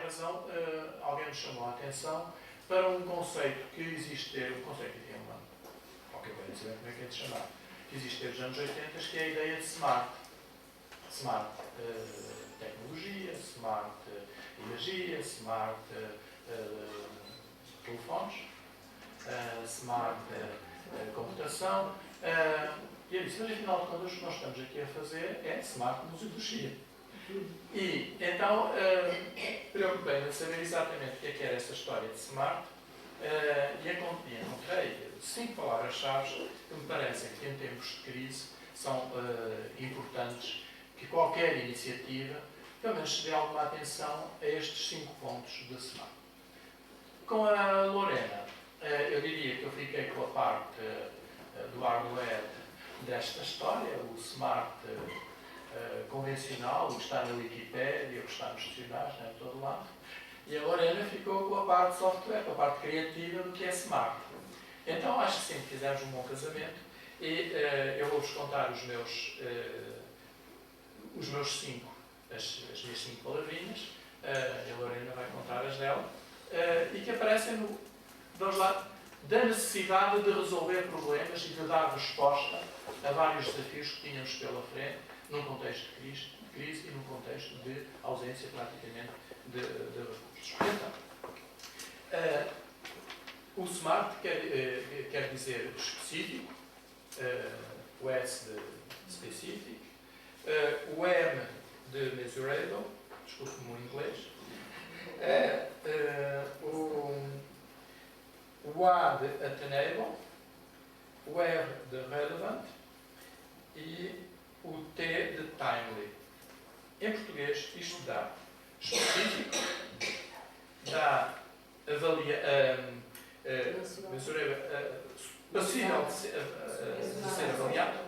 razão, alguém me chamou a atenção para um conceito que existe, um conceito que tem uma, qualquer coisa, não sei como é que é de chamar, que existe desde os anos 80, que é a ideia de smart. Smart tecnologia, smart energia, smart telefones, smart computação. E eu disse, mas afinal de contas o que nós estamos aqui a fazer é smart museologia. E então preocupei-me em saber exatamente o que era essa história de smart e encontrei 5 palavras-chave que me parecem que em tempos de crise são importantes, que qualquer iniciativa pelo menos se dê alguma atenção a estes 5 pontos de smart. Com a Lorena, eu diria que eu fiquei com a parte do hardware desta história, o smart convencional, o que está na Wikipédia, o que está nos dicionários, né, de todo lado. E a Lorena ficou com a parte de software, com a parte criativa do que é smart. Então acho que sim, fizemos um bom casamento e eu vou-vos contar os meus 5, as minhas 5 palavrinhas, e a Lorena vai contar as dela, e que aparecem no, vamos lá, da necessidade de resolver problemas e de dar resposta a vários desafios que tínhamos pela frente, num contexto de crise e num contexto de ausência, praticamente, de recursos. Então, o SMART quer dizer específico, o S de specific, o M de measurable, desculpe-me o inglês, o A de attainable, o R de relevant e o T de timely. Em português, isto dá específico, dá possível de ser avaliado,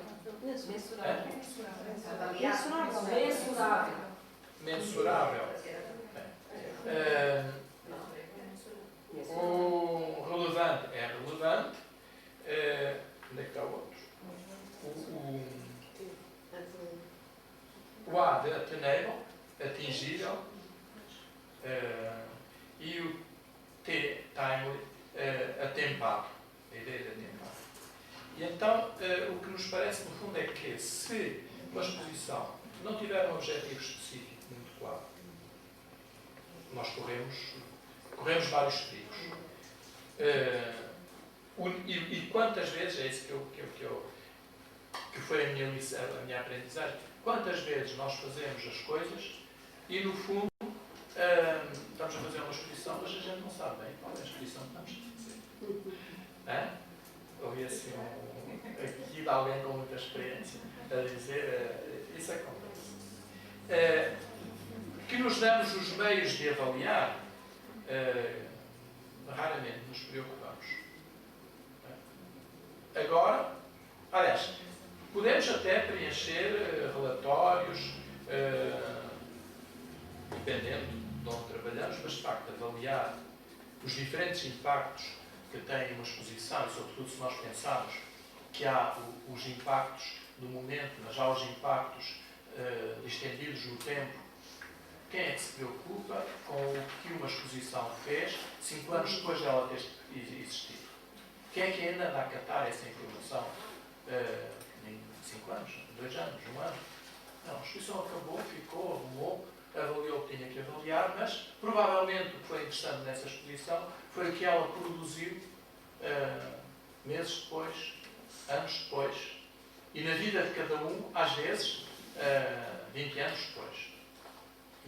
mensurável. O relevante é relevante. Onde é que está o outro? O A de attainable, atingível, e o T, timely, atempado. A ideia de atempado. E então, o que nos parece, no fundo, é que se uma exposição não tiver um objetivo específico muito claro, nós corremos vários perigos. E quantas vezes, é isso que foi a minha aprendizagem, quantas vezes nós fazemos as coisas e, no fundo, estamos a fazer uma exposição, mas a gente não sabe bem qual é a exposição que estamos a fazer. Ouvi assim aqui de alguém com muita experiência a dizer isso acontece. Que nos damos os meios de avaliar, raramente nos preocupamos. Agora, aliás, podemos até preencher relatórios, dependendo de onde trabalhamos, mas de facto avaliar os diferentes impactos que tem uma exposição, e sobretudo se nós pensarmos que há os impactos do momento, mas há os impactos estendidos no tempo. Quem é que se preocupa com o que uma exposição fez 5 anos depois dela ter existido? Quem é que ainda anda a acatar essa informação em 5 anos, 2 anos, 1 ano? Não, a exposição acabou, ficou, arrumou, avaliou o que tinha que avaliar, mas provavelmente o que foi interessante nessa exposição foi o que ela produziu meses depois, anos depois, e na vida de cada um, às vezes, 20 anos depois.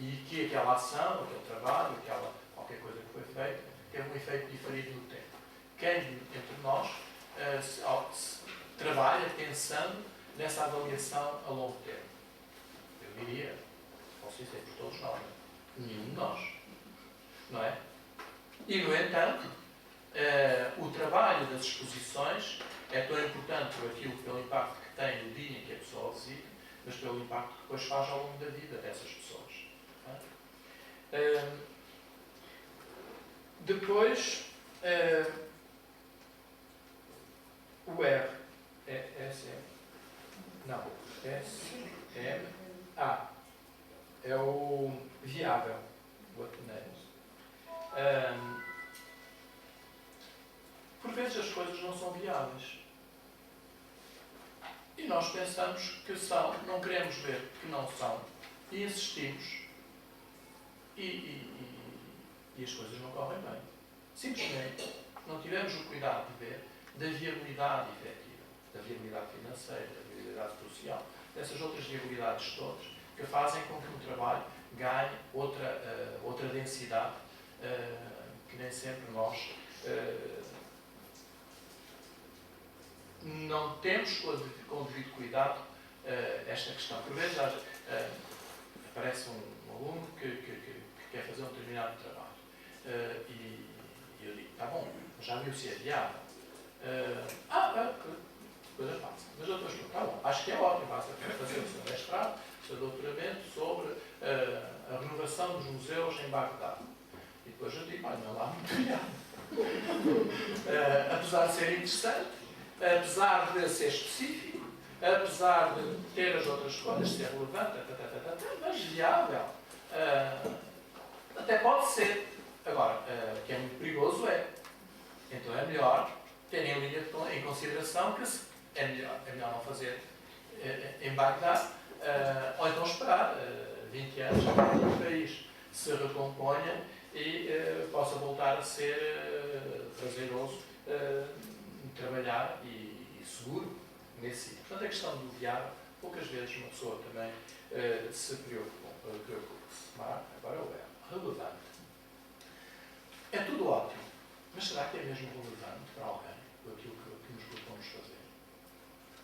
E que aquela ação, aquele trabalho, qualquer coisa que foi feita, teve um efeito diferente no tempo. Quem entre nós trabalha pensando nessa avaliação a longo termo? Eu diria, posso dizer por todos nós, nenhum de nós. Não é? E, no entanto, o trabalho das exposições é tão importante pelo impacto que tem no dia em que a pessoa visita, mas pelo impacto que depois faz ao longo da vida dessas pessoas. Depois, o R é é o viável, o ateneiro. Por vezes as coisas não são viáveis. E nós pensamos que são, não queremos ver que não são. E insistimos. E as coisas não correm bem. Simplesmente não tivemos o cuidado de ver da viabilidade efetiva, da viabilidade financeira, da viabilidade social, dessas outras viabilidades todas que fazem com que o trabalho ganhe outra densidade que nem sempre nós não temos com o devido cuidado esta questão. Por vezes aparece um aluno que quer fazer um determinado trabalho e eu digo, está bom, já viu se é viável? Coisa fácil. Mas eu depois, está bom, acho que é ótimo, basta fazer o seu mestrado, o seu doutoramento sobre a renovação dos museus em Bagdá. E depois eu digo, não é lá muito viável. Apesar de ser interessante, apesar de ser específico, apesar de ter as outras coisas, ser relevante, mas viável. Até pode ser. Agora, que é muito perigoso então é melhor terem em linha em consideração que é melhor não fazer em Bagdá, ou então esperar 20 anos para que o país se recomponha e possa voltar a ser prazeroso trabalhar e seguro nesse sítio. Portanto, a questão do viável, poucas vezes uma pessoa também se preocupa-se. Agora o verbo relevante. É tudo ótimo, mas será que é mesmo relevante para alguém aquilo que nos propomos fazer?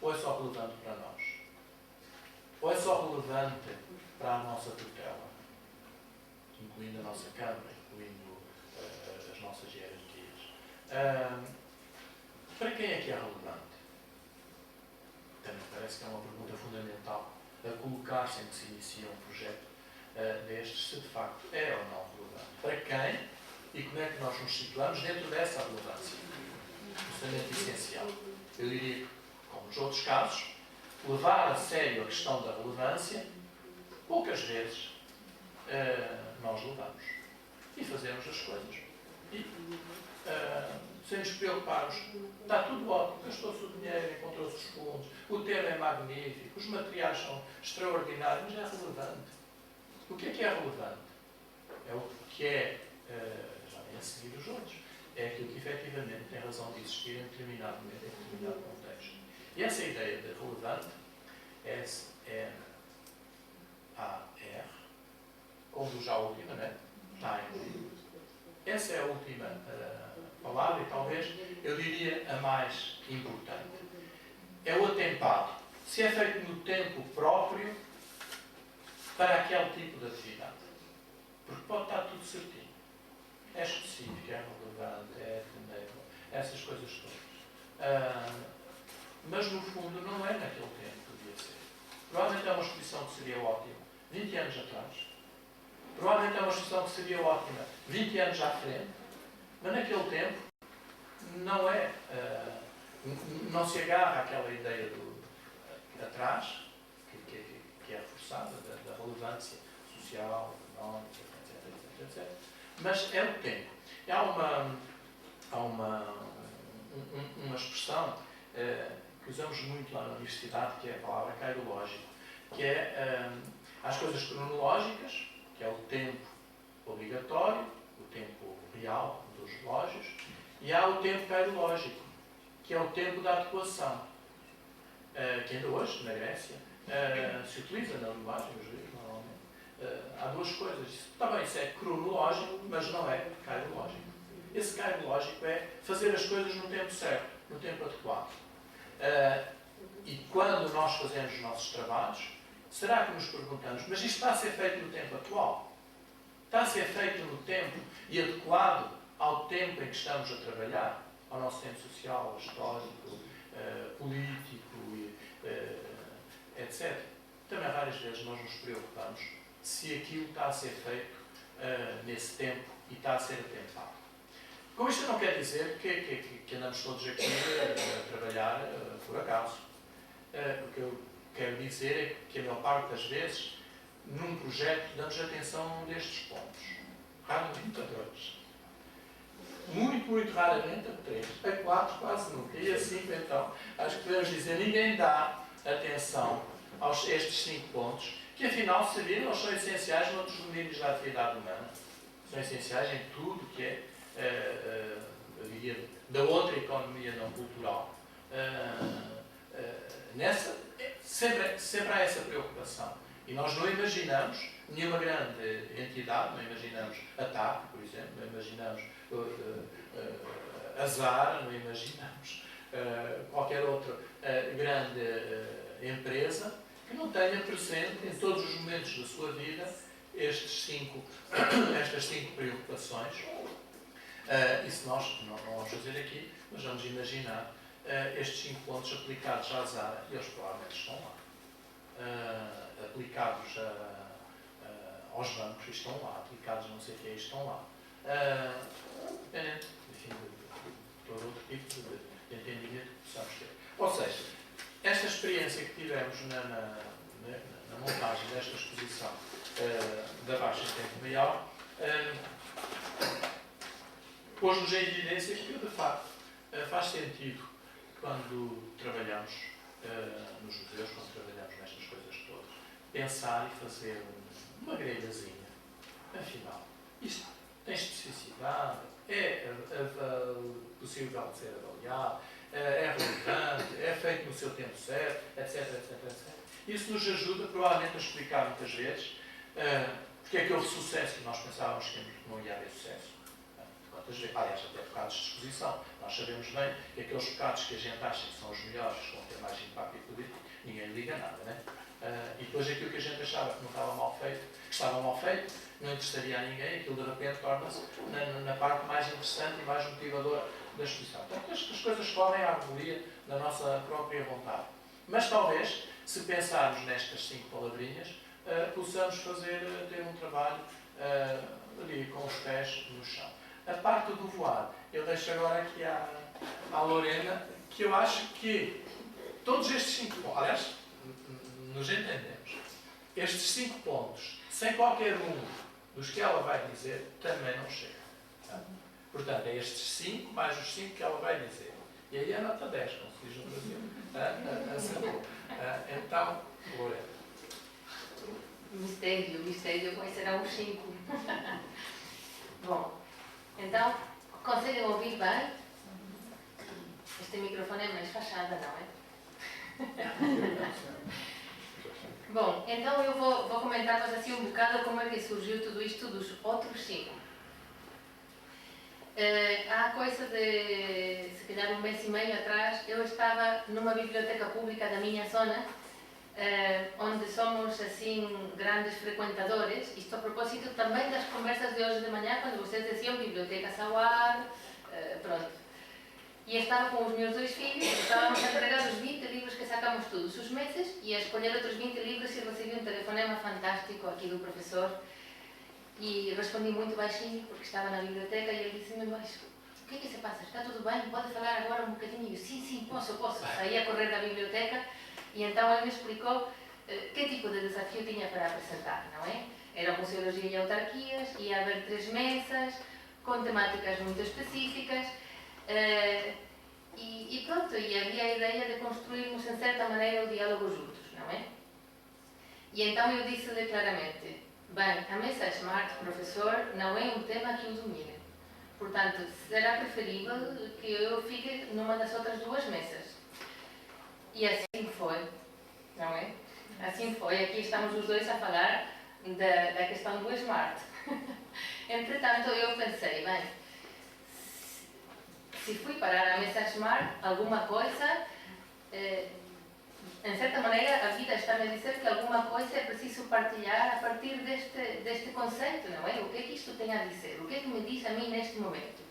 Ou é só relevante para nós? Ou é só relevante para a nossa tutela, incluindo a nossa Câmara, incluindo as nossas hierarquias? Para quem é que é relevante? Também parece que é uma pergunta fundamental a colocar-se em que se inicia um projeto destes, se de facto é ou não relevante. Para quem e como é que nós nos situamos dentro dessa relevância? Justamente essencial. Eu diria que, como nos outros casos, levar a sério a questão da relevância, poucas vezes nós levamos. E fazemos as coisas. E sem nos preocuparmos, está tudo ótimo, gastou-se o dinheiro, encontrou-se os fundos, o tema é magnífico, os materiais são extraordinários, mas é relevante. O que é relevante? É o que é, já vem a seguir os outros, é aquilo que efetivamente tem razão de existir em determinado momento, em determinado contexto. E essa ideia de relevante, S-N-A-R, como já a última, né? Time. Essa é a última palavra e talvez eu diria a mais importante. É o atempado. Se é feito no tempo próprio para aquele tipo de atividade. Porque pode estar tudo certinho. É específico, é relevante, é efêmero, essas coisas todas. Mas no fundo não é naquele tempo que devia ser. Provavelmente é uma exposição que seria ótima 20 anos atrás. Provavelmente é uma exposição que seria ótima 20 anos à frente. Mas naquele tempo não é. Não se agarra àquela ideia do atrás, que é reforçada, da relevância social, económica, etc. Mas é o tempo. Há uma expressão que usamos muito lá na universidade, que é a palavra cairológico, que é as coisas cronológicas, que é o tempo obrigatório, o tempo real dos relógios, e há o tempo cairológico, que é o tempo da adequação, que ainda hoje, na Grécia, se utiliza na linguagem jurídica, normalmente. Há duas coisas. Também isso é cronológico, mas não é cairológico. Esse cairológico é fazer as coisas no tempo certo, no tempo adequado. E quando nós fazemos os nossos trabalhos, será que nos perguntamos, mas isto está a ser feito no tempo atual? Está a ser feito no tempo e adequado ao tempo em que estamos a trabalhar? Ao nosso tempo social, histórico, político, etc. Também várias vezes nós nos preocupamos se aquilo está a ser feito nesse tempo e está a ser atempado. Com isto não quer dizer que andamos todos aqui a trabalhar por acaso. O que eu quero dizer é que a maior parte das vezes, num projeto, damos atenção a um destes pontos. Raramente a dois. muito raramente a 3, a 4 quase nunca, e a 5 então, acho que podemos dizer, ninguém dá atenção a estes 5 pontos, que afinal sabiam, são essenciais noutros domínios da atividade humana, são essenciais em tudo que é, eu diria, da outra economia não cultural. Sempre há essa preocupação. E nós não imaginamos nenhuma grande entidade, não imaginamos a TAP, por exemplo, não imaginamos a Zara, não imaginamos qualquer outra grande empresa que não tenha presente em todos os momentos da sua vida estas 5 preocupações. E se nós não vamos fazer aqui, mas vamos imaginar estes 5 pontos aplicados à Zara, e eles provavelmente estão lá. Aplicados aos bancos, estão lá. Aplicados a não sei o que, estão lá. Enfim, de todo outro tipo de entendimento que possamos ter. Ou seja, esta experiência que tivemos na montagem desta exposição da Baixa em Tempo Real pôs-nos em evidência que, de facto, faz sentido quando trabalhamos nos museus, quando trabalhamos nestas coisas todas, pensar e fazer uma grelhazinha. Afinal, isto tem especificidade, é possível de ser avaliado, é relevante, é feito no seu tempo certo, etc. Isso nos ajuda, provavelmente, a explicar muitas vezes porque é que houve sucesso e nós pensávamos que não ia haver sucesso. Aliás, até bocados de exposição. Nós sabemos bem que aqueles bocados que a gente acha que são os melhores, que vão ter mais impacto político, ninguém liga nada, né? E depois aquilo que a gente achava que não estava mal feito, que estava mal feito, não interessaria a ninguém, aquilo de repente torna-se na parte mais interessante e mais motivadora da exposição. Portanto, as coisas correm à revelia da nossa própria vontade. Mas talvez, se pensarmos nestas 5 palavrinhas, possamos ter um trabalho ali com os pés no chão. A parte do voar, eu deixo agora aqui à Lorena, que eu acho que todos estes 5 pontos, aliás, nos entendemos, estes 5 pontos, sem qualquer um dos que ela vai dizer, também não chegam. Tá? Portanto, é estes 5 mais os 5 que ela vai dizer. E aí a nota 10, como se diz no Brasil. Então, Lorena. Mistério, quais serão os 5? Bom, então, conseguem ouvir bem? Este microfone é mais fachada, não é? Bom, então eu vou comentar-vos assim um bocado como é que surgiu tudo isto dos outros 5. Há coisa de, se calhar, 1 mês e meio atrás, eu estava numa biblioteca pública da minha zona, onde somos assim grandes frequentadores, isto a propósito também das conversas de hoje de manhã, quando vocês diziam bibliotecas ao ar, pronto. E estava com os meus 2 filhos, estávamos a entregar os 20 livros que sacamos todos os meses e a escolher outros 20 livros e recebi um telefonema fantástico aqui do professor e respondi muito baixinho porque estava na biblioteca e ele disse-me, mas o que é que se passa? Está tudo bem? Pode falar agora um bocadinho? Sim, posso. Saí a correr da biblioteca. E então ele me explicou que tipo de desafio tinha para apresentar, não é? Era museologia e autarquias, ia haver 3 mesas, com temáticas muito específicas, e pronto, e havia a ideia de construirmos em certa maneira o diálogo juntos, não é? E então eu disse-lhe claramente, bem, a mesa Smart, professor, não é um tema que o domine. Portanto, será preferível que eu fique numa das outras 2 mesas. E assim foi, não é? Assim foi. Aqui estamos os 2 a falar da questão do Smart. Entretanto, eu pensei, bem, se fui parar a mesa Smart, alguma coisa, em certa maneira, a vida está-me a dizer que alguma coisa é preciso partilhar a partir deste conceito, não é? O que é que isto tem a dizer? O que é que me diz a mim neste momento?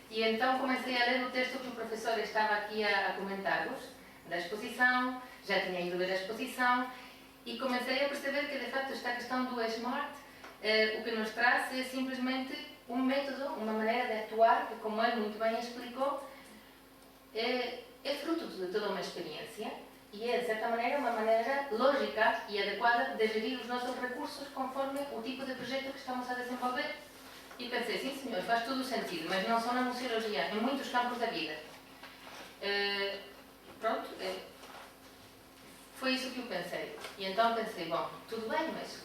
E então comecei a ler o texto que o professor estava aqui a comentar-vos, da exposição, já tinha ido ver a exposição e comecei a perceber que de facto esta questão do Smart o que nos traz é simplesmente um método, uma maneira de atuar que, como ele muito bem explicou, é fruto de toda uma experiência e é de certa maneira uma maneira lógica e adequada de gerir os nossos recursos conforme o tipo de projeto que estamos a desenvolver. E pensei, sim senhor, faz todo o sentido, mas não só na museologia, em muitos campos da vida. Pronto, foi isso que eu pensei. E então pensei, bom, tudo bem, mas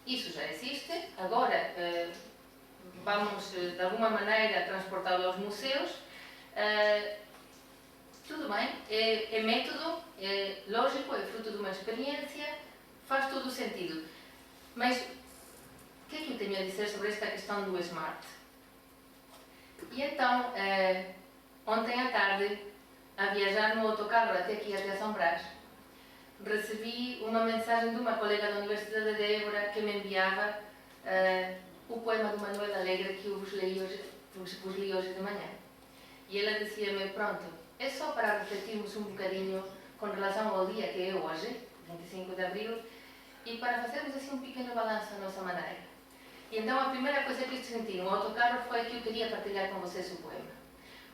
isso já existe, agora vamos de alguma maneira transportá-lo aos museus. Tudo bem, é método, é lógico, é fruto de uma experiência, faz todo o sentido. Mas o que é que eu tenho a dizer sobre esta questão do Smart? E então, ontem à tarde, a viajar no autocarro até aqui, até São Brás, recebi uma mensagem de uma colega da Universidade de Évora que me enviava o poema do Manuel Alegre que eu vos li hoje de manhã. E ela dizia-me, pronto, é só para refletirmos um bocadinho com relação ao dia que é hoje, 25 de abril, e para fazermos assim um pequeno balanço à nossa maneira. E então a primeira coisa que eu senti no autocarro foi que eu queria partilhar com vocês o poema.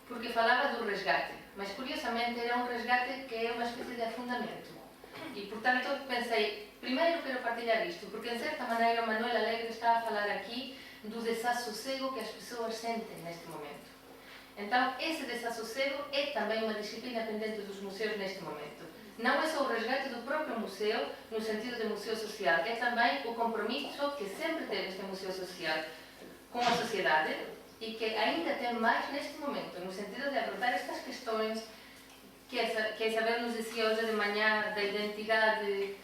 Porque falava do resgate, mas curiosamente era um resgate que é uma espécie de afundamento. E portanto pensei, primeiro quero partilhar isto, porque em certa maneira o Manuel Alegre está a falar aqui do desassossego que as pessoas sentem neste momento. Então esse desassossego é também uma disciplina pendente dos museus neste momento. Não é só o resgate do próprio museu, no sentido de museu social, é também o compromisso que sempre teve este museu social com a sociedade e que ainda tem mais neste momento, no sentido de abordar estas questões que a Isabel nos dizia hoje de manhã, da identidade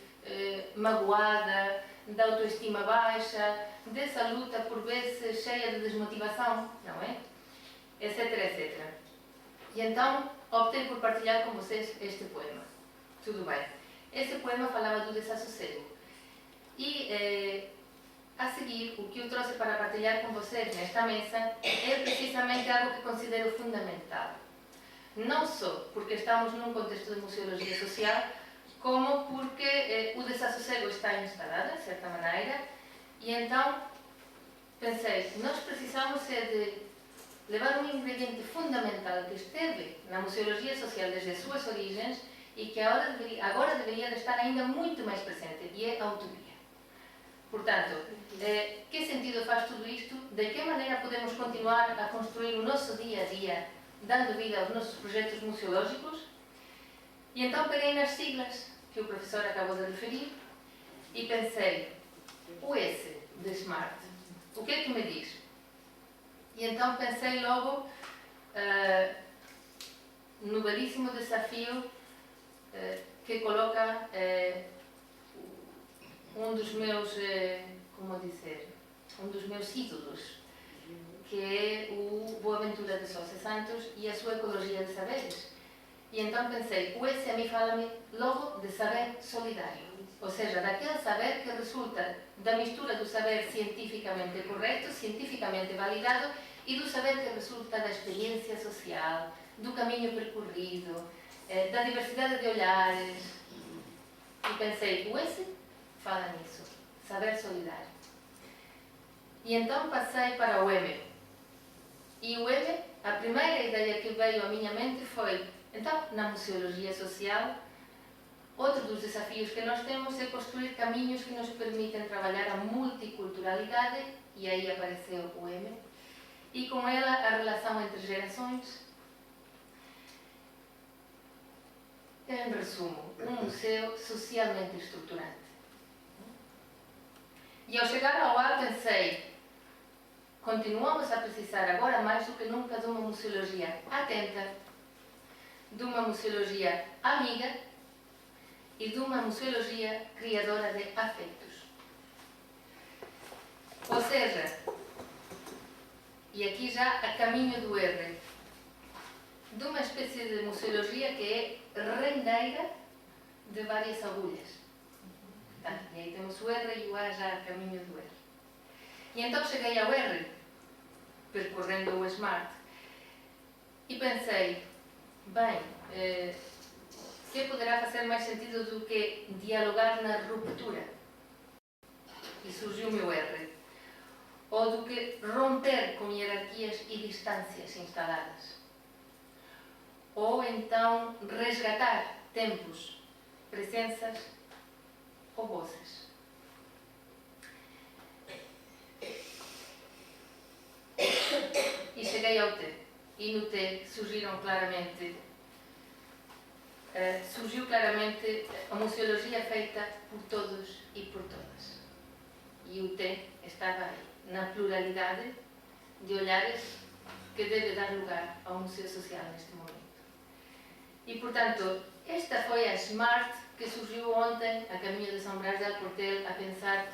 magoada, da autoestima baixa, dessa luta por vezes cheia de desmotivação, não é? Etc, etc. E então optei por partilhar com vocês este poema. Tudo bem. Esse poema falava do desassossego. E a seguir, o que eu trouxe para partilhar com vocês nesta mesa é precisamente algo que considero fundamental. Não só porque estamos num contexto de museologia social, como porque o desassossego está instalado, de certa maneira, e então pensei, nós precisamos de levar um ingrediente fundamental que esteve na museologia social desde as suas origens e que agora deveria estar ainda muito mais presente, e é a utopia. Portanto, que sentido faz tudo isto? De que maneira podemos continuar a construir o nosso dia a dia, dando vida aos nossos projetos museológicos? E então peguei nas siglas que o professor acabou de referir e pensei, o S de Smart, o que é que me diz? E então pensei logo no belíssimo desafio que coloca um dos meus, um dos meus ídolos, que é o Boaventura de Sousa Santos e a sua ecologia de saberes. E então pensei, o S a mim fala-me logo de saber solidário, ou seja, daquele saber que resulta da mistura do saber cientificamente correto, cientificamente validado, e do saber que resulta da experiência social, do caminho percorrido, da diversidade de olhares. E pensei, o S fala nisso, saber solidário. E então passei para o M. E o M, a primeira ideia que veio à minha mente foi, então, na museologia social, outro dos desafios que nós temos é construir caminhos que nos permitem trabalhar a multiculturalidade, e aí apareceu o M, e com ela a relação entre gerações. Em resumo, um museu socialmente estruturante. E ao chegar ao A pensei, continuamos a precisar agora mais do que nunca de uma museologia atenta, de uma museologia amiga e de uma museologia criadora de afetos. Ou seja, e aqui já a caminho do R, de uma espécie de museologia que é rendeira de várias agulhas. Tá? E aí temos o R e o A já a caminho do R. E então cheguei ao R, percorrendo o Smart, e pensei, bem, que poderá fazer mais sentido do que dialogar na ruptura? E surgiu o meu R. Ou do que romper com hierarquias e distâncias instaladas. Ou então resgatar tempos, presenças ou vozes. cheguei ao T e no T surgiu claramente a museologia feita por todos e por todas. E o T estava aí, na pluralidade de olhares que deve dar lugar ao Museu Social neste momento. E, portanto, esta foi a SMART que surgiu ontem, a caminho de São Brás de Alportel, a pensar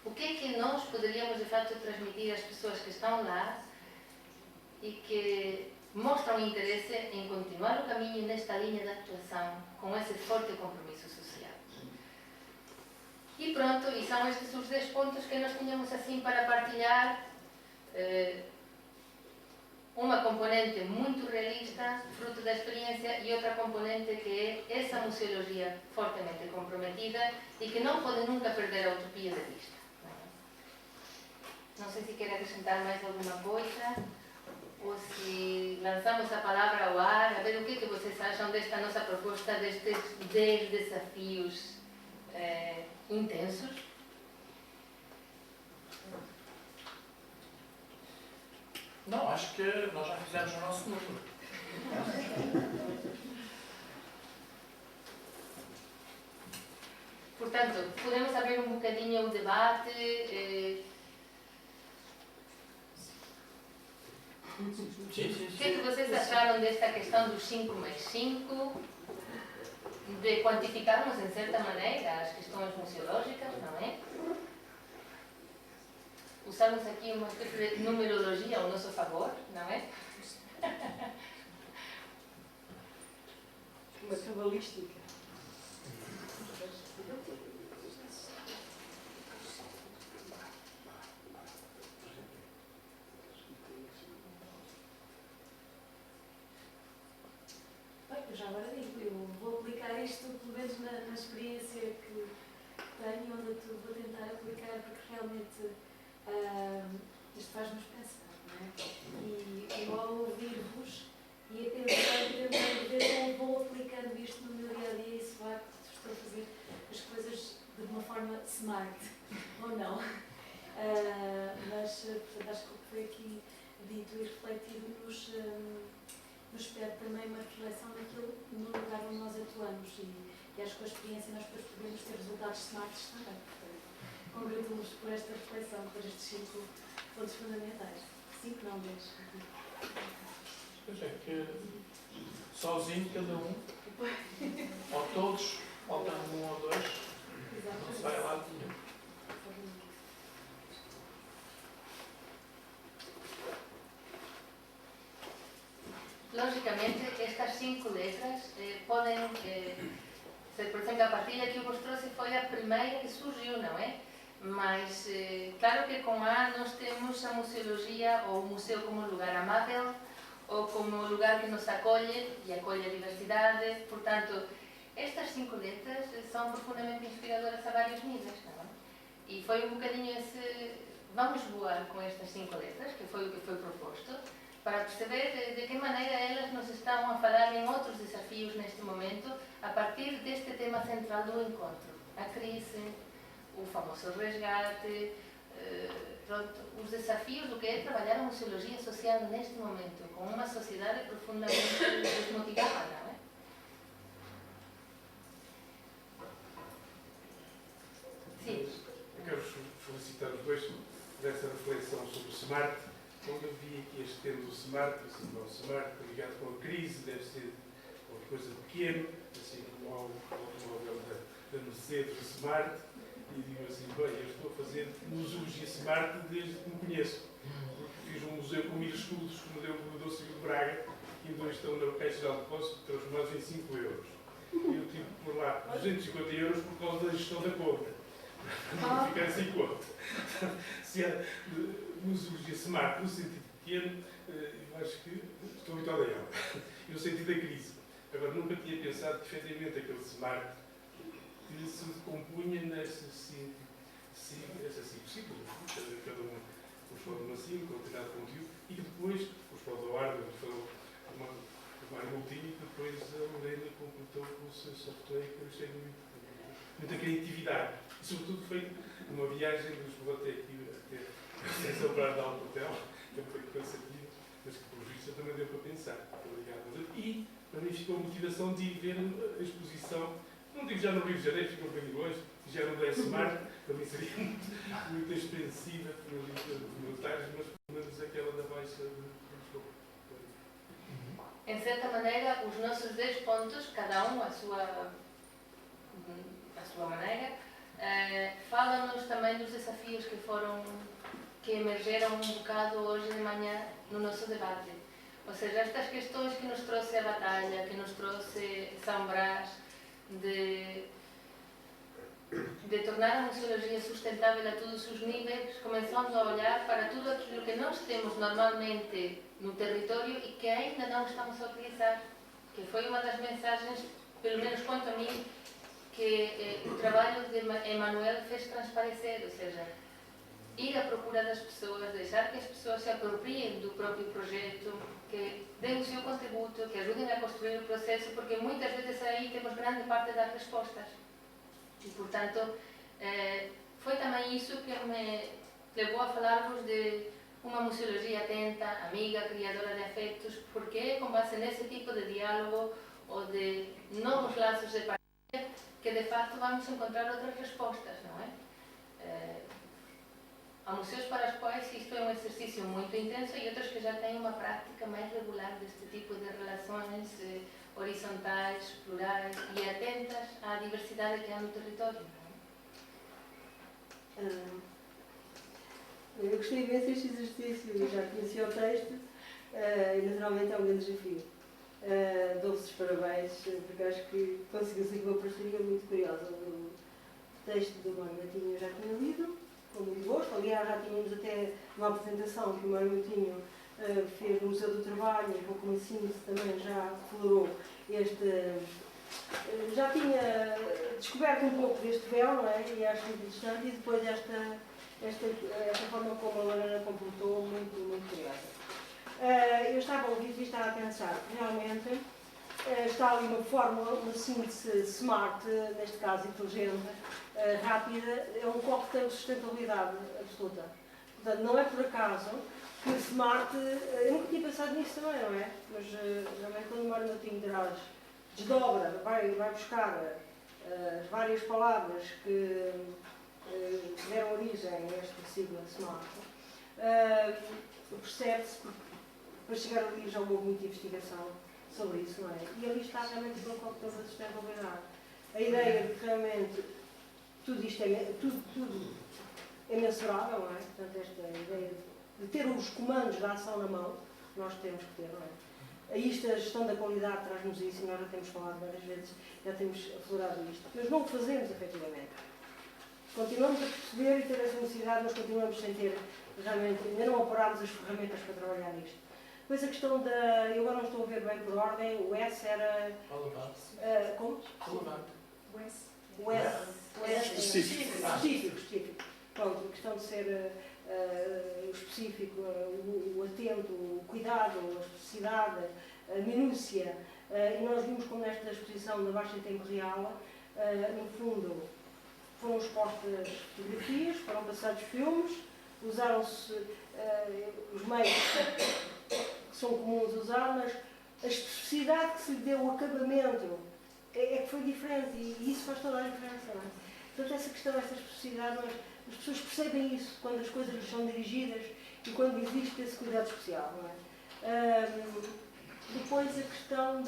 o que é que nós poderíamos, de facto, transmitir às pessoas que estão lá e que mostram interesse em continuar o caminho nesta linha de atuação com esse forte compromisso social. E pronto, e são estes os 10 pontos que nós tínhamos assim para partilhar. Uma componente muito realista, fruto da experiência, e outra componente que é essa museologia fortemente comprometida e que não pode nunca perder a utopia de vista. Não sei se quer acrescentar mais alguma coisa, ou se lançamos a palavra ao ar, a ver o que vocês acham desta nossa proposta, destes 10 desafios intensos. Não, acho que nós já fizemos o nosso número. Portanto, podemos abrir um bocadinho o debate. Sim. O que é que vocês acharam desta questão dos 5 mais 5? De quantificarmos, em certa maneira, as questões museológicas, não é? Usarmos aqui uma espécie de numerologia ao nosso favor, não é? Uma cabalística. Bem, eu já agora digo, eu vou aplicar isto, pelo menos na experiência que tenho, onde eu vou tentar aplicar, porque realmente isto faz-nos pensar, não é? E eu ao ouvir-vos e a pensar, tentando ver como vou aplicando isto no meu dia-a-dia e se vai, estou a fazer as coisas de uma forma smart, ou não. Mas, portanto, acho que o que foi aqui dito e refletido nos pede também uma reflexão naquilo, no lugar onde nós atuamos e acho que com a experiência nós depois podemos ter resultados smarts também. Congratulo-vos por esta reflexão, por estes 5 pontos fundamentais. 5 não, 10. Pois é, que sozinho, cada um, ou todos, faltando um ou dois, não se vai a lado nenhum. Logicamente, estas 5 letras podem ser, por exemplo, a partilha que eu vos trouxe foi a primeira que surgiu, não é? Mas, claro que com A nós temos a museologia ou o museu como lugar amável ou como lugar que nos acolhe e acolhe a diversidade. Portanto, estas 5 letras são profundamente inspiradoras a vários níveis, não é? E foi um bocadinho esse... Vamos voar com estas 5 letras, que foi o que foi proposto, para perceber de que maneira elas nos estão a falar em outros desafios neste momento, a partir deste tema central do encontro. A crise, o famoso resgate, os desafios do que é trabalhar a museologia social neste momento, com uma sociedade profundamente desmotivada, não é? Sim. Eu quero felicitar os dois dessa reflexão sobre o SMART. Quando eu vi aqui este tema do SMART, assim, o SMART ligado com a crise, deve ser qualquer coisa de pequeno, assim como o automóvel da Mercedes, o SMART, e digo assim, bem, eu estou a fazer museologia SMART desde que me conheço. Porque fiz um museu com 1000 escudos, que me deu o governador civil de Braga, que ainda estão na Caixa Geral de Depósitos, transformados em 5 euros. E eu tive que pôr lá 250 euros por causa da gestão da conta. Para ficar sem conta. Se há museologia SMART no sentido pequeno, eu acho que estou muito a ela. E no sentido da crise. Agora, nunca tinha pensado que, efetivamente, aquele SMART que se compunha nessas 5 ciclos, cada um os falou de uma sigla, com determinado conteúdo, e que depois, os falou do Arda, falou do Mário Moutinho, e depois a Lorena completou com o seu software, que eu achei muita criatividade. E, sobretudo, feito numa viagem de Lisboa até aqui, até a São Brás de Alportel, fica um pouco cansativo, mas que, pelo visto, também deu para pensar. Obrigado. E, para mim, ficou a motivação de ir ver a exposição, não digo já no Rio de Janeiro, fica um bocadinho longe, já no Smart, para mim seria muito expensiva pelos militares, mas pelo menos aquela da Baixa de Lisboa. Em certa maneira, os nossos 10 pontos, cada um à sua maneira, falam-nos também dos desafios que emergeram um bocado hoje de manhã no nosso debate. Ou seja, estas questões que nos trouxe a batalha, que nos trouxe São Brás, de tornar a museologia sustentável a todos os níveis, começamos a olhar para tudo aquilo que nós temos normalmente no território e que ainda não estamos a utilizar. Que foi uma das mensagens, pelo menos quanto a mim, que o trabalho de Emanuel fez transparecer, ou seja, ir à procura das pessoas, deixar que as pessoas se apropriem do próprio projeto, que deem o seu contributo, que ajudem a construir o processo, porque muitas vezes aí temos grande parte das respostas. E, portanto, foi também isso que me levou a falar-vos de uma museologia atenta, amiga, criadora de afetos, porque é com base nesse tipo de diálogo ou de novos laços de partilha que, de facto, vamos encontrar outras respostas, não é? Há museus para os quais isto é um exercício muito intenso e outros que já têm uma prática mais regular deste tipo de relações horizontais, plurais e atentas à diversidade que há no território. Eu gostei imenso deste exercício, eu já conhecia o texto e naturalmente é um grande desafio. Dou-vos os parabéns, porque acho que conseguiu-se aqui uma parceria muito curiosa. O texto do Mário Matinho eu já tinha lido, com muito gosto. Aliás, já tínhamos até uma apresentação que o Mário Matinho fez no Museu do Trabalho, um pouco em síntese também já florou este. Já tinha descoberto um pouco deste véu, não é? E acho muito interessante, e depois esta forma como a Lorena completou, muito curiosa. Eu estava a ouvir e estava a pensar que realmente está ali uma fórmula, uma síntese smart, neste caso inteligente, rápida, é um cocktail de sustentabilidade absoluta. Portanto, não é por acaso que smart, eu nunca tinha pensado nisso também, não é? Mas realmente quando o Mário Matinho traz, desdobra, vai buscar as várias palavras que deram origem a esta sigla smart, percebe-se, para chegar ali já houve muita investigação sobre isso, não é? E ali está realmente pelo cocktail da sustentabilidade. A ideia de que realmente tudo isto tudo é mensurável, não é? Portanto, esta ideia de ter os comandos da ação na mão, nós temos que ter, não é? A isto, a gestão da qualidade traz-nos isso, e nós já temos falado várias vezes, já temos aflorado isto. Mas não o fazemos, efetivamente. Continuamos a perceber e ter essa necessidade, mas continuamos sem ter, realmente, ainda não operámos as ferramentas para trabalhar nisto. Depois a questão da, eu agora não estou a ver bem por ordem, o S era... como? O S. Específico. Pronto, a questão de ser o específico, o atento, o cuidado, a especificidade, a minúcia. E nós vimos como nesta exposição da Baixa em Tempo Real, no fundo, foram expostas fotografias, foram passados filmes, usaram-se os meios que são comuns usar, mas a especificidade que se lhe deu, o acabamento, é que foi diferente e isso faz toda a diferença, não é? Portanto, essa questão, essa especificidade, as pessoas percebem isso quando as coisas lhes são dirigidas e quando existe esse cuidado especial, não é? Depois a questão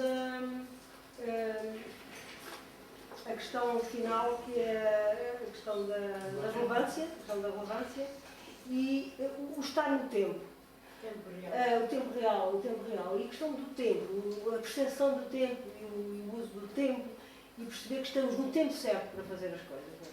a questão final, que é a questão da relevância e o estar no tempo. O tempo real. E a questão do tempo, a percepção do tempo e o uso do tempo e perceber que estamos no tempo certo para fazer as coisas. Não é?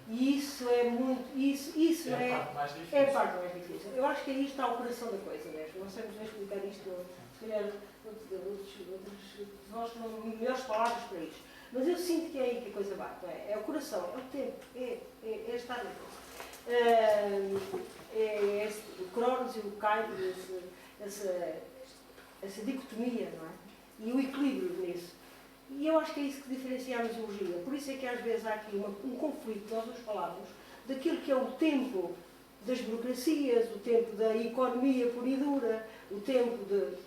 E isso é muito. Isso é a parte mais difícil. É a parte mais difícil. Eu acho que aí está o coração da coisa mesmo. Não sei muito bem explicar isto. Se calhar outros de nós têm melhores palavras para isto. Mas eu sinto que é aí que a coisa bate. É o coração, é o tempo, é estar na coisa. O Cronos e o Kairos, essa dicotomia, não é? E o equilíbrio nisso. E eu acho que é isso que diferencia a museologia. Por isso é que às vezes há aqui um conflito, nós nos falamos, daquilo que é o tempo das burocracias, o tempo da economia pura e dura, o tempo de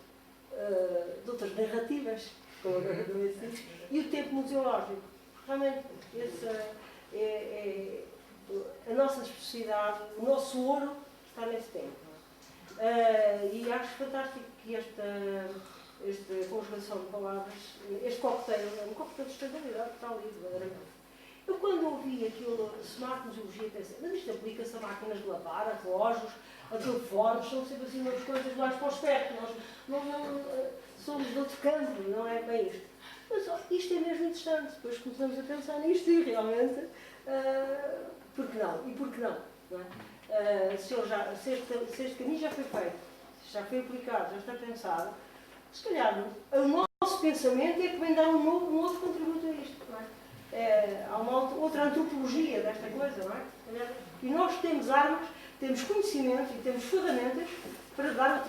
outras narrativas, como agora também se diz, e o tempo museológico. Realmente, a nossa especificidade, o nosso ouro está nesse tempo. E acho fantástico que esta conjugação de palavras, este coquetel, é um coquetel de sustentabilidade que está ali, verdadeiramente. Eu, quando ouvi aquilo, smart museologia, pensei, mas isto aplica-se a máquinas de lavar, a relógios, a telefones, são sempre assim umas coisas mais para o espectro. Nós não somos de outro campo, não é bem isto. Mas isto é mesmo interessante. Depois começamos a pensar nisto e realmente, por que não? E por que não? Não é? Se este caminho já foi feito, já foi aplicado, já está pensado, se calhar o nosso pensamento é que vem dar um outro contributo a isto. Não é? Há uma outra antropologia desta coisa, não é? E nós temos armas, temos conhecimento e temos ferramentas para dar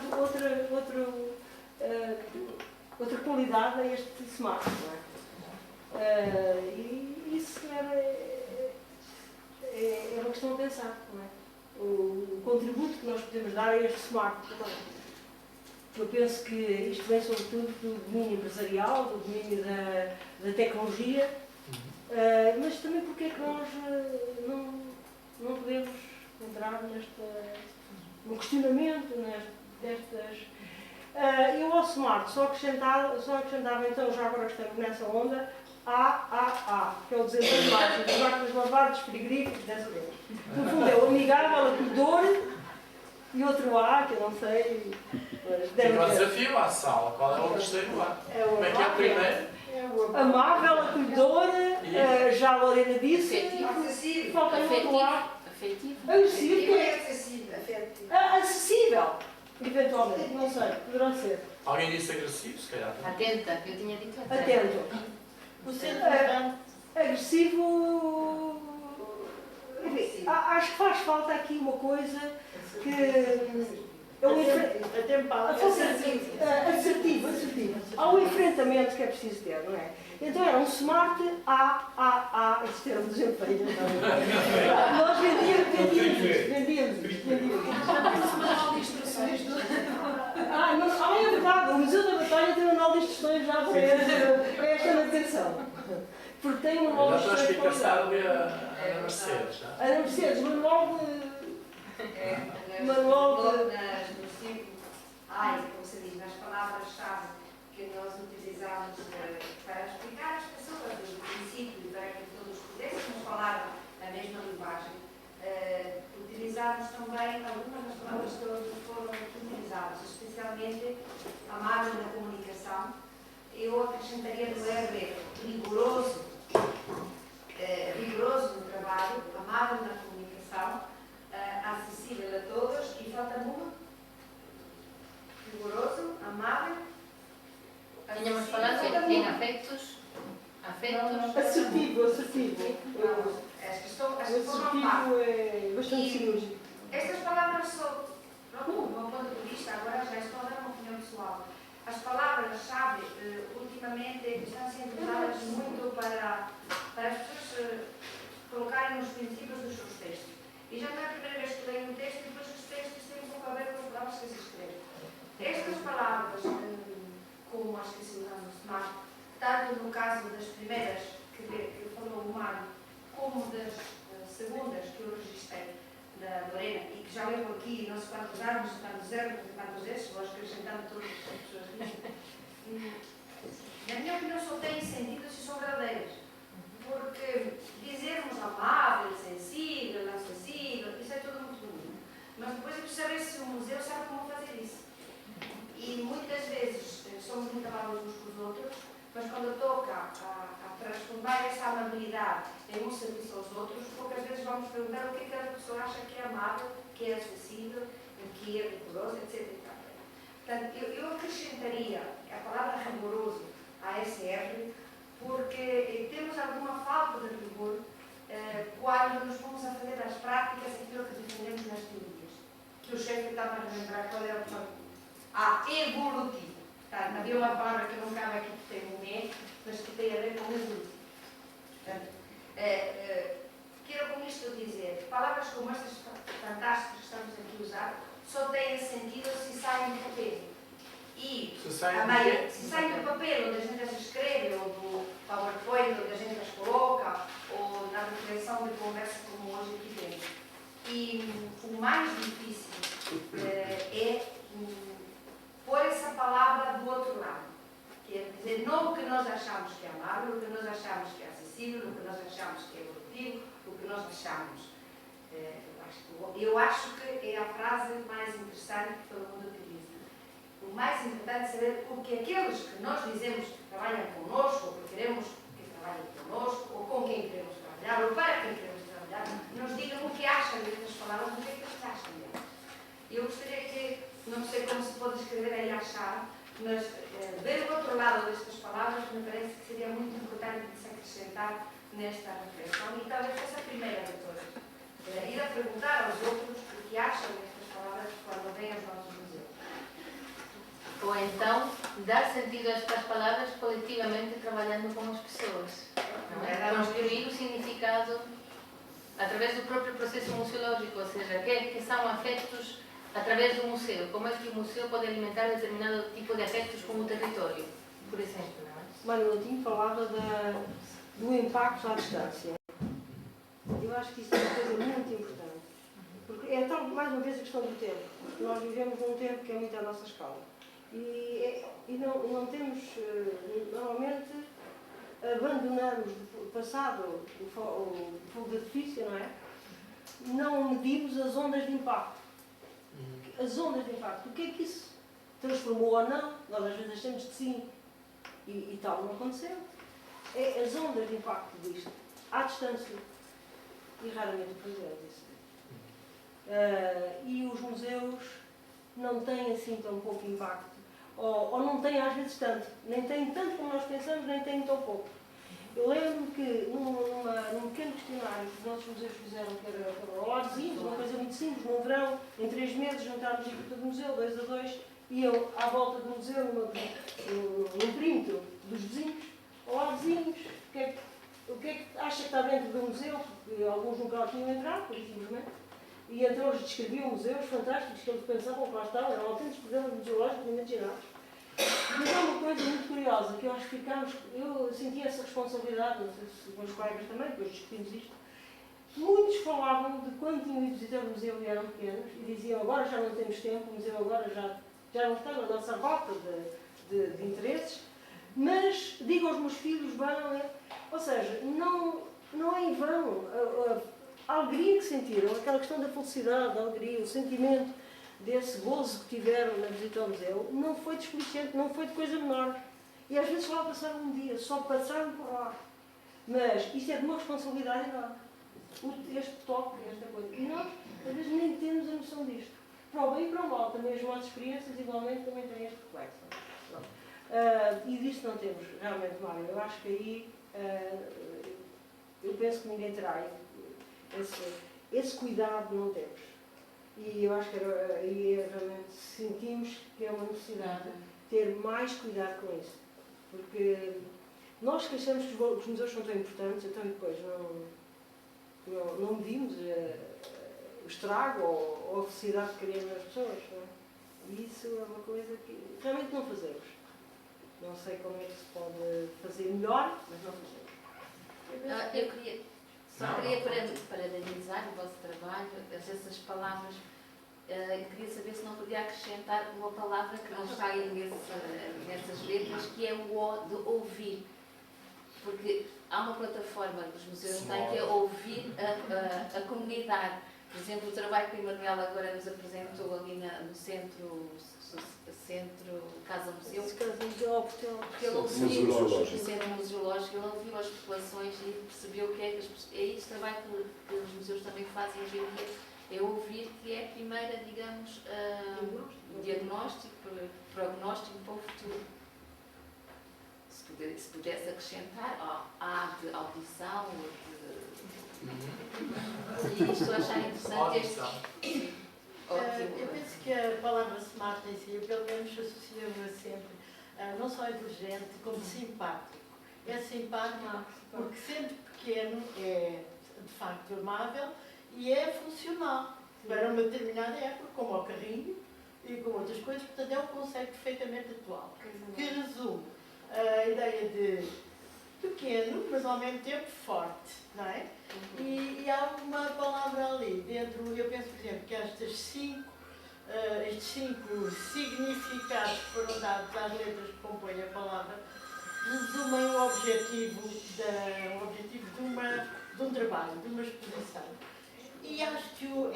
outra qualidade a este smart, não é? E isso é uma questão a pensar, não é? O contributo que nós podemos dar a este smart também. Eu penso que isto vem sobretudo do domínio empresarial, do domínio da tecnologia, mas também porque é que nós não podemos entrar no questionamento destas. Eu ao smart só acrescentava então, já agora que estamos nessa onda, AAA, que é o desempenho máximo das máquinas de lavar, dos frigoríficos, dessa vez. No fundo é o amigável, acolhedor, e outro A, que eu não sei. Tem um desafio à sala. Qual é o terceiro A? Como é que é o primeiro? Amável, acolhedora, já a Lorena disse. Acessível. Falta um outro A. Afetivo. Agressivo, É acessível. acessível, eventualmente, não sei, poderá ser. Alguém disse agressivo, se calhar. Atenta, eu tinha dito atenta. Atento. Agressivo. Enfim, acho que faz falta aqui uma coisa que. Assertivo. Há um enfrentamento que é preciso ter, não é? Então era um smart AAA, esse termo de desempenho. Nós vendíamos. Já temos uma aula de instruções do... É verdade, o Museu da Batalha tem um manual de instruções já para esta manutenção. Porque tem um manual de Já instruções. estou a explicar ali a Ana Mercedes, já. Ana Mercedes, manual de... como se diz, nas palavras-chave que nós utilizamos para explicar às pessoas do princípio, para que todos pudéssemos falar a mesma linguagem. Utilizamos também algumas das palavras que foram utilizadas, especialmente amável na comunicação. Eu acrescentaria no R rigoroso no trabalho, amável na comunicação, acessível a todos, e falta uma. Rigoroso, amável. Tínhamos falado em afetos. Assertivo. Assertivo É bastante cirúrgico. Estas palavras são, do meu ponto de vista, agora já estou a dar uma opinião pessoal. As palavras-chave, ultimamente, estão sendo usadas muito para as pessoas colocarem os princípios dos seus textos. E já não é a primeira vez que leio um texto e depois os textos têm um pouco a ver com as palavras que se escrevem. Estas palavras, como as que se usam no smart, tanto no caso das primeiras que falou o Mário, como das segundas que eu registrei da Lorena, e que já levo aqui não sei quantos anos, quantos erros e quantos esses, vou acrescentando todas as pessoas dizem. Na minha opinião, só têm sentido se são verdadeiras. Porque dizermos amável, sensível, acessível, isso é tudo muito bonito. Mas depois é preciso saber se o museu sabe como fazer isso. E muitas vezes somos muito amáveis uns com os outros, mas quando toca a transformar essa amabilidade em um serviço aos outros, poucas vezes vamos perguntar o que é que a pessoa acha que é amável, que é acessível, que é rigoroso, etc. Portanto, eu acrescentaria a palavra rigoroso a SR, porque temos alguma falta de rigor quando nos vamos a fazer das práticas aquilo que defendemos nas teorias. Que o chefe estava a lembrar qual era o ponto. Evolutivo. Portanto, havia uma palavra que não cabe aqui que tem um E, mas que tem a ver com evolutivo. Portanto, quero com isto dizer, palavras como estas fantásticas saem A do maioria, quê? se saem do papel onde a gente as escreve, ou do PowerPoint onde a gente as coloca, ou na reflexão de conversa como hoje aqui dentro. E o mais difícil é pôr essa palavra do outro lado. Quer dizer, não o que nós achamos que é amável, o que nós achamos que é acessível, o que nós achamos que é evolutivo, o que nós achamos. Eu acho que é a frase mais interessante que todo mundo utiliza. O mais importante é saber o que aqueles que nós dizemos que trabalham connosco, ou que queremos que trabalhem connosco, ou com quem queremos trabalhar, ou para quem queremos trabalhar, nos digam o que acham destas palavras, o que é que eles acham delas. Eu gostaria que, não sei como se pode escrever aí achar, mas ver o outro lado destas palavras me parece que seria muito importante de se acrescentar nesta reflexão e talvez essa primeira de todas. Ir a perguntar aos outros o que acham destas palavras quando vêm aos nossos museus. Ou então, dar sentido a estas palavras coletivamente trabalhando com as pessoas. Não é? Construir o significado através do próprio processo museológico, ou seja, que são afetos através do museu. Como é que o museu pode alimentar determinado tipo de afetos com o território, por exemplo, não é? Manuelzinho falava do impacto à distância. Eu acho que isso é uma coisa muito importante. Porque é tal, mais uma vez, a questão do tempo. Nós vivemos num tempo que é muito à nossa escala. E não temos, normalmente, abandonamos, passado o fogo de artifício, não é? Não medimos as ondas de impacto. As ondas de impacto. O que é que isso transformou ou não? Nós às vezes achamos que sim e tal não aconteceu. É as ondas de impacto disto, à distância. E raramente o presente. E os museus não têm assim tão pouco impacto. Ou não têm às vezes tanto. Nem têm tanto como nós pensamos, nem têm tão pouco. Eu lembro-me que num pequeno questionário que os nossos museus fizeram, que era ao larzinho, uma coisa muito simples, num verão, em 3 meses, juntámos a equipa do museu, 2 a 2, iam à volta do museu, num perímetro dos vizinhos, olá vizinhos, o que é que acha que está dentro do museu? Porque alguns nunca tinham entrado, por simplesmente. E então eles descreviam museus fantásticos que eles pensavam que lá estavam, eram autênticos programas museológicos imaginados. Mas há uma coisa muito curiosa, que eu acho que eu senti essa responsabilidade, não sei se os meus colegas também, depois discutimos isto. Muitos falavam de quando tinham ido visitar o museu e eram pequenos, e diziam agora já não temos tempo, o museu agora já não está na nossa rota de interesses, mas digo aos meus filhos, vão, ou seja, não é em vão. A alegria que sentiram, aquela questão da felicidade, da alegria, o sentimento desse gozo que tiveram na visita ao museu, não foi desplicente, não foi de coisa menor. E às vezes só lá passaram um dia, só passaram por lá. Mas isso é de uma responsabilidade enorme. Este toque, esta coisa. E nós, às vezes, nem temos a noção disto. Para o bem e para o mal, também as nossas experiências igualmente também têm este reflexo. E disso não temos realmente, Mário. Eu acho que aí, eu penso que ninguém terá esse cuidado, não temos. E eu acho que realmente sentimos que é uma necessidade ter mais cuidado com isso. Porque nós que achamos que os museus são tão importantes, então depois não medimos o estrago ou a felicidade que queremos nas pessoas. Não é? E isso é uma coisa que realmente não fazemos. Não sei como é que se pode fazer melhor, mas não fazemos. Eu queria parabenizar o vosso trabalho, essas palavras. Eu queria saber se não podia acrescentar uma palavra que não está aí nessas letras, que é o O de ouvir. Porque há uma plataforma que os museus têm que é ouvir a comunidade. Por exemplo, o trabalho que o Emanuel agora nos apresentou ali no centro Casa Museu. Ele ouviu o centro museológico, ele ouviu as populações e percebeu o que é que é este trabalho que os museus também fazem hoje em dia. É ouvir, que é a primeira, digamos, diagnóstico, prognóstico para o futuro. Se pudesse acrescentar, há de audição, e isto achar interessante. Eu penso que a palavra smart em si, pelo menos associa-me sempre, não só inteligente, como simpático. É simpático porque, sendo pequeno, é de facto amável e é funcional para uma determinada época, como o carrinho, e com outras coisas, portanto é um conceito perfeitamente atual, que resume a ideia de pequeno, mas ao mesmo tempo forte, não é? E há uma palavra ali dentro, eu penso, por exemplo, que estes cinco significados que foram dados às letras que compõem a palavra resumem o objetivo de um trabalho, de uma exposição. E acho que o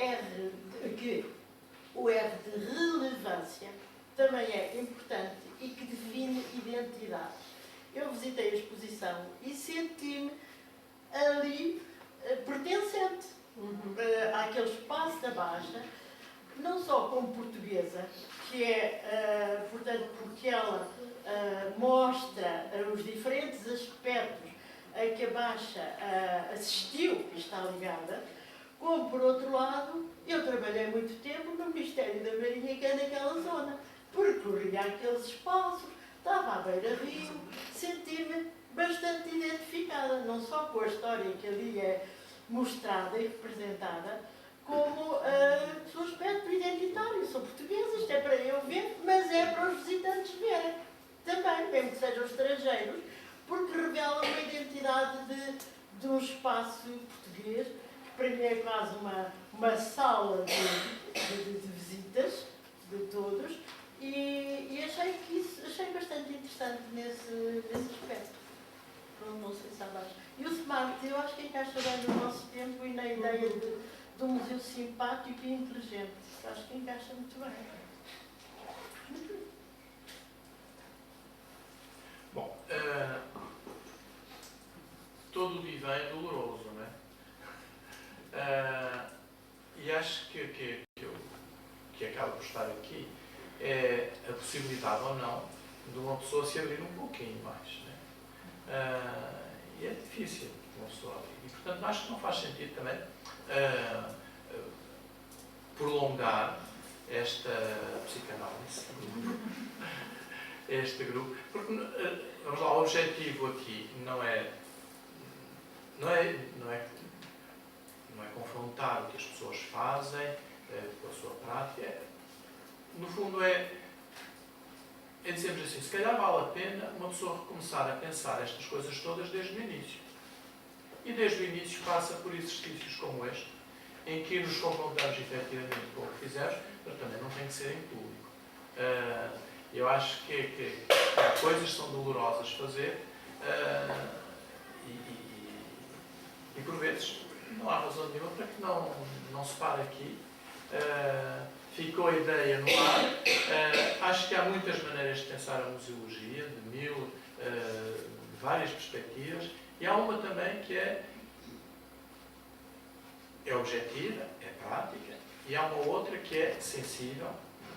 R de relevância também é importante e que define identidade. Eu visitei a exposição e senti-me ali pertencente àquele espaço da Baixa, não só como portuguesa, que é, portanto, porque ela mostra os diferentes aspectos a que a Baixa assistiu e está ligada, como, por outro lado, eu trabalhei muito tempo no Ministério da Marinha, que é naquela zona, percorria aqueles espaços, estava à beira-rio, senti-me bastante identificada, não só com a história que ali é mostrada e representada, como o seu aspecto identitário. Sou portuguesa, isto é para eu ver, mas é para os visitantes verem também, mesmo que sejam estrangeiros, porque revela uma identidade de um espaço português, que para mim é quase uma sala de visitas de todos, e achei bastante interessante nesse aspecto. Não sei se abaixo. E o Smart, eu acho que encaixa bem no nosso tempo e na ideia de um museu simpático e inteligente. Acho que encaixa muito bem. Bom, todo o divã é doloroso, não é? E acho que acaba por estar aqui é a possibilidade ou não de uma pessoa se abrir um pouquinho mais, não é? E é difícil uma pessoa abrir. E, portanto, acho que não faz sentido também prolongar esta psicanálise, este grupo, porque, vamos lá, o objetivo aqui não é confrontar o que as pessoas fazem com a sua prática. No fundo dizemos assim, se calhar vale a pena uma pessoa recomeçar a pensar estas coisas todas desde o início. E desde o início passa por exercícios como este, em que nos confrontamos efetivamente com o que fizemos, mas também não tem que ser em público. Eu acho que há coisas que são dolorosas fazer e por vezes não há razão nenhuma para que não se pare aqui. Ficou a ideia no ar. Acho que há muitas maneiras de pensar a museologia, de várias perspectivas, e há uma também que é objetiva, é prática, e há uma outra que é sensível,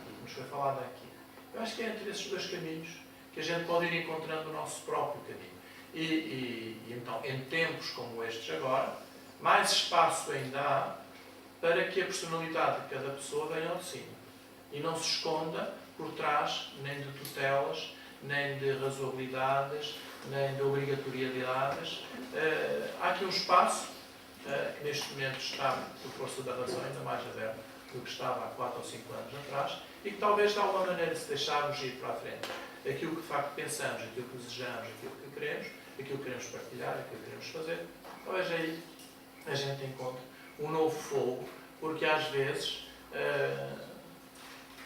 e nos foi falada aqui. Eu acho que é entre esses dois caminhos que a gente pode ir encontrando o nosso próprio caminho. E então, em tempos como estes agora, mais espaço ainda há para que a personalidade de cada pessoa venha ao de cima e não se esconda por trás nem de tutelas, nem de razoabilidades, nem de obrigatoriedades. Há aqui um espaço que neste momento está, por força da razão, ainda mais aberto do que estava há 4 ou 5 anos atrás, e que talvez de alguma maneira, se deixarmos ir para a frente aquilo que de facto pensamos, aquilo que desejamos, aquilo que queremos, aquilo que queremos partilhar, aquilo que queremos fazer, talvez aí a gente encontre um novo fogo, porque às vezes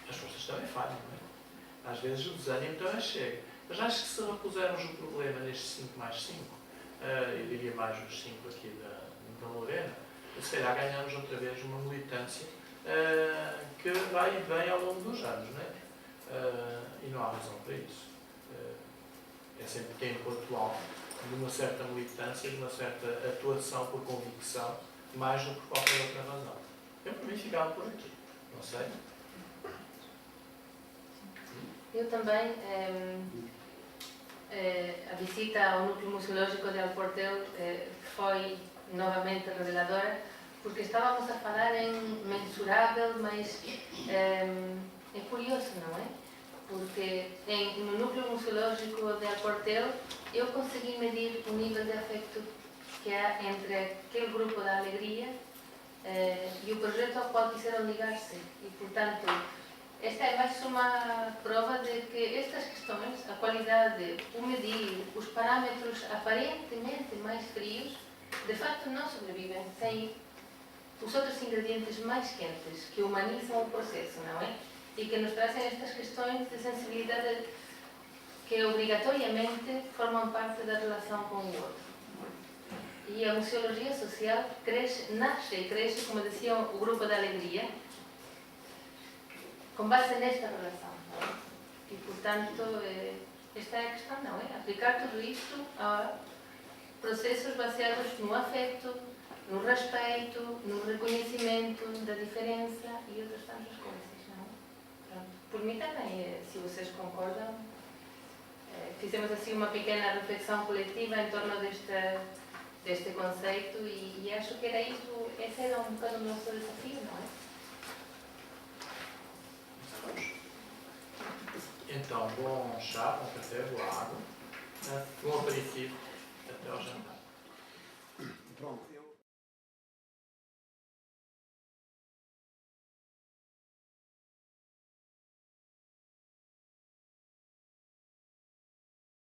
as forças também falham, não é? Às vezes o desânimo também chega. Mas acho que se repusermos o problema nestes 5 mais 5, eu diria mais os 5 aqui da Lorena, se calhar ganhamos outra vez uma militância que vai e vem ao longo dos anos, não é? E não há razão para isso. É sempre tempo atual de uma certa militância, de uma certa atuação por convicção, mais do que qualquer outra razão. Eu, por mim, ficava por aqui. Não sei. Eu também, a visita ao Núcleo Museológico de Alportel foi novamente reveladora, porque estávamos a falar em mensurável, mas é curioso, não é? Porque no Núcleo Museológico de Alportel eu consegui medir o nível de afecto que há entre aquele grupo da alegria e o projeto ao qual quiseram ligar-se. E, portanto, esta é mais uma prova de que estas questões, a qualidade, o medir, os parâmetros aparentemente mais frios, de facto não sobrevivem sem os outros ingredientes mais quentes que humanizam o processo, não é? E que nos trazem estas questões de sensibilidade que obrigatoriamente formam parte da relação com o outro. E a museologia social nasce e cresce, como dizia o Grupo da Alegria, com base nesta relação. Não é? E, portanto, esta é a questão, não é? Aplicar tudo isto a processos baseados no afeto, no respeito, no reconhecimento da diferença e outras tantas coisas, não é? Pronto. Por mim também, se vocês concordam, fizemos assim uma pequena reflexão coletiva em torno deste conceito e acho que era isso, esse era um bocado o nosso desafio, não é? Então, bom chá, bom café, boa água, bom aperitivo, até ao jantar. Pronto.